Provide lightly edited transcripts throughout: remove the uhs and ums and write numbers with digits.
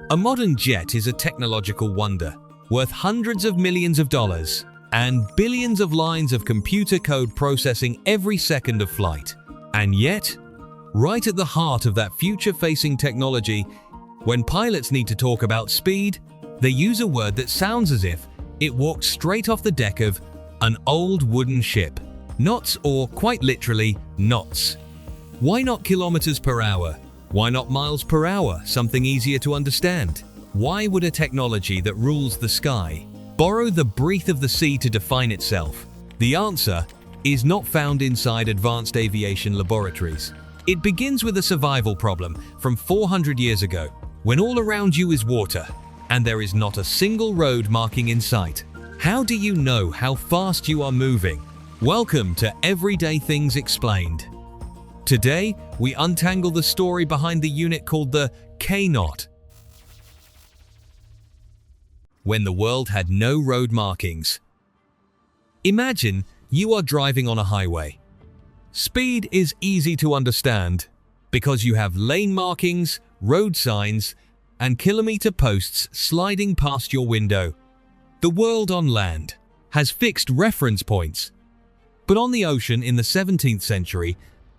A modern jet is a technological wonder, worth hundreds of millions of dollars and billions of lines of computer code processing every second of flight. And yet, right at the heart of that future-facing technology, when pilots need to talk about speed, they use a word that sounds as if it walked straight off the deck of an old wooden ship. Knots, or quite literally, knots. Why not kilometers per hour? Why not miles per hour, something easier to understand? Why would a technology that rules the sky borrow the breath of the sea to define itself? The answer is not found inside advanced aviation laboratories. It begins with a survival problem from 400 years ago, when all around you is water, and there is not a single road marking in sight. How do you know how fast you are moving? Welcome to Everyday Things Explained. Today, we untangle the story behind the unit called the K-knot. When the world had no road markings. Imagine you are driving on a highway. Speed is easy to understand because you have lane markings, road signs, and kilometer posts sliding past your window. The world on land has fixed reference points. But on the ocean in the 17th century,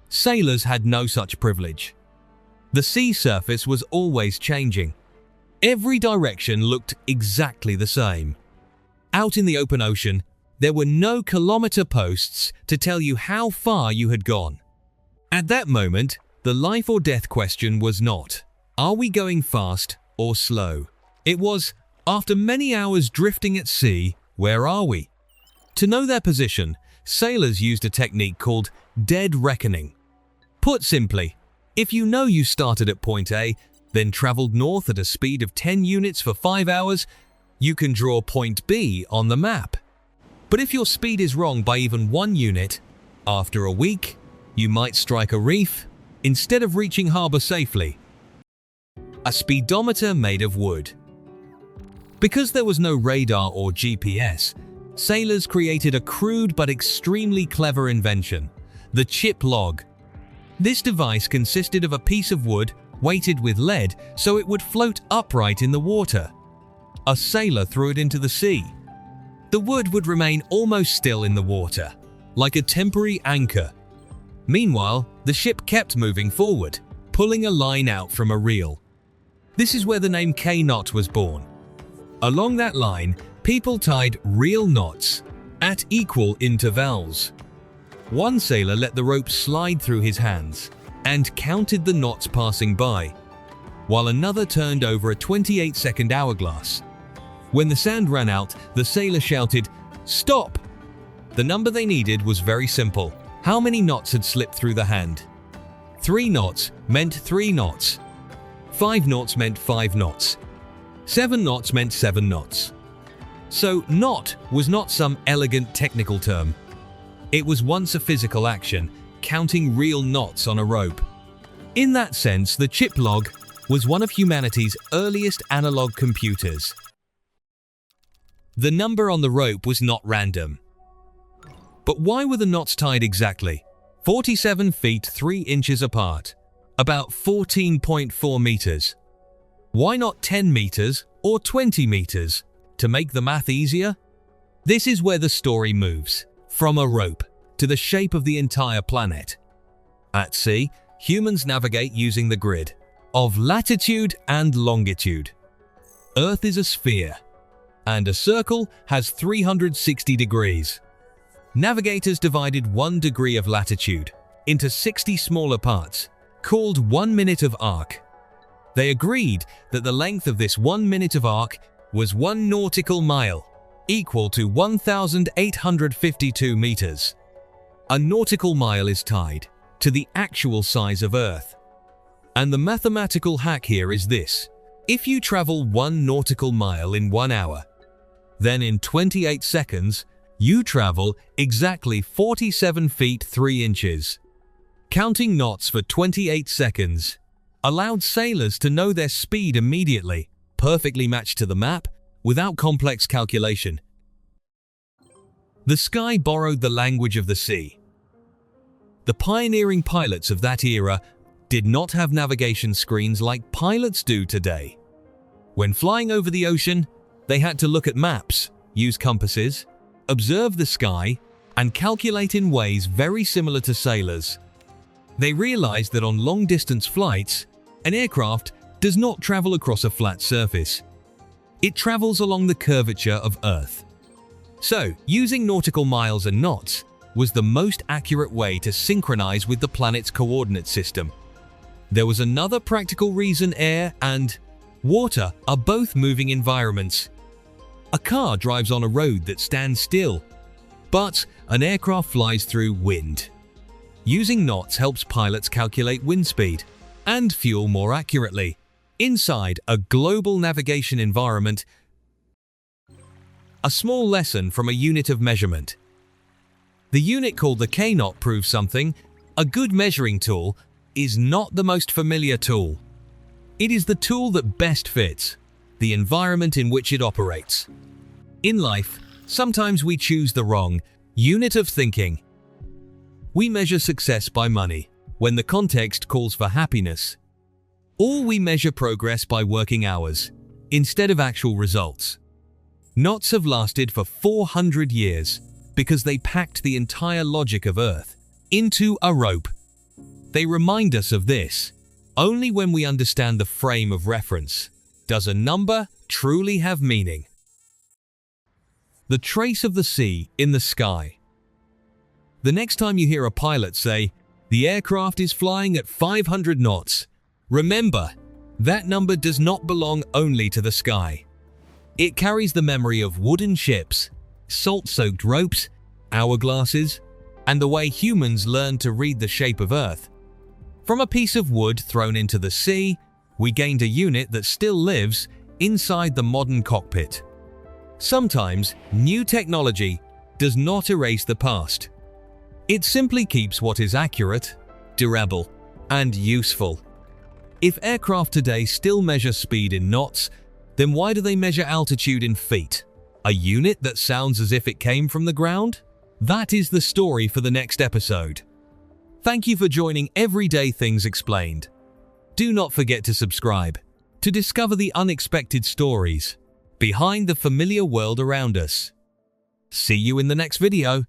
sailors had no such privilege. The sea surface was always changing. Every direction looked exactly the same. Out in the open ocean, there were no kilometer posts to tell you how far you had gone. At that moment, the life or death question was not, are we going fast or slow? It was, after many hours drifting at sea, where are we? To know their position, sailors used a technique called dead reckoning. Put simply, if you know you started at point A, then traveled north at a speed of 10 units for 5 hours, you can draw point B on the map. But if your speed is wrong by even 1 unit, after a week, you might strike a reef instead of reaching harbor safely. A speedometer made of wood. Because there was no radar or GPS, sailors created a crude but extremely clever invention, the chip log. This device consisted of a piece of wood weighted with lead so it would float upright in the water. A sailor threw it into the sea. The wood would remain almost still in the water, like a temporary anchor. Meanwhile, the ship kept moving forward, pulling a line out from a reel. This is where the name K-knot was born. Along that line, people tied reel knots at equal intervals. One sailor let the rope slide through his hands and counted the knots passing by, while another turned over a 28-second hourglass. When the sand ran out, the sailor shouted, "Stop!" The number they needed was very simple. How many knots had slipped through the hand? 3 knots meant 3 knots. 5 knots meant 5 knots. 7 knots meant 7 knots. So, knot was not some elegant technical term. It was once a physical action, counting real knots on a rope. In that sense, the chip log was one of humanity's earliest analog computers. The number on the rope was not random. But why were the knots tied exactly 47 feet 3 inches apart, about 14.4 meters? Why not 10 meters or 20 meters? To make the math easier? This is where the story moves, from a rope to the shape of the entire planet. At sea, humans navigate using the grid of latitude and longitude. Earth is a sphere, and a circle has 360 degrees. Navigators divided 1 degree of latitude into 60 smaller parts, called 1 minute of arc. They agreed that the length of this 1 minute of arc was 1 nautical mile, equal to 1,852 meters. A nautical mile is tied to the actual size of Earth. And the mathematical hack here is this. If you travel 1 nautical mile in 1 hour, then in 28 seconds, you travel exactly 47 feet 3 inches. Counting knots for 28 seconds allowed sailors to know their speed immediately, perfectly matched to the map, without complex calculation. The sky borrowed the language of the sea. The pioneering pilots of that era did not have navigation screens like pilots do today. When flying over the ocean, they had to look at maps, use compasses, observe the sky, and calculate in ways very similar to sailors. They realized that on long-distance flights, an aircraft does not travel across a flat surface. It travels along the curvature of Earth. So, using nautical miles and knots was the most accurate way to synchronize with the planet's coordinate system. There was another practical reason: air and water are both moving environments. A car drives on a road that stands still, but an aircraft flies through wind. Using knots helps pilots calculate wind speed and fuel more accurately. Inside a global navigation environment, a small lesson from a unit of measurement. The unit called the K-knot proves something. A good measuring tool is not the most familiar tool. It is the tool that best fits the environment in which it operates. In life, sometimes we choose the wrong unit of thinking. We measure success by money when the context calls for happiness. Or we measure progress by working hours instead of actual results. Knots have lasted for 400 years because they packed the entire logic of Earth into a rope. They remind us of this. Only when we understand the frame of reference does a number truly have meaning. The trace of the sea in the sky. The next time you hear a pilot say, "The aircraft is flying at 500 knots," remember, that number does not belong only to the sky. It carries the memory of wooden ships, salt-soaked ropes, hourglasses, and the way humans learned to read the shape of Earth. From a piece of wood thrown into the sea, we gained a unit that still lives inside the modern cockpit. Sometimes, new technology does not erase the past. It simply keeps what is accurate, durable, and useful. If aircraft today still measure speed in knots, then why do they measure altitude in feet? A unit that sounds as if it came from the ground? That is the story for the next episode. Thank you for joining Everyday Things Explained. Do not forget to subscribe to discover the unexpected stories behind the familiar world around us. See you in the next video.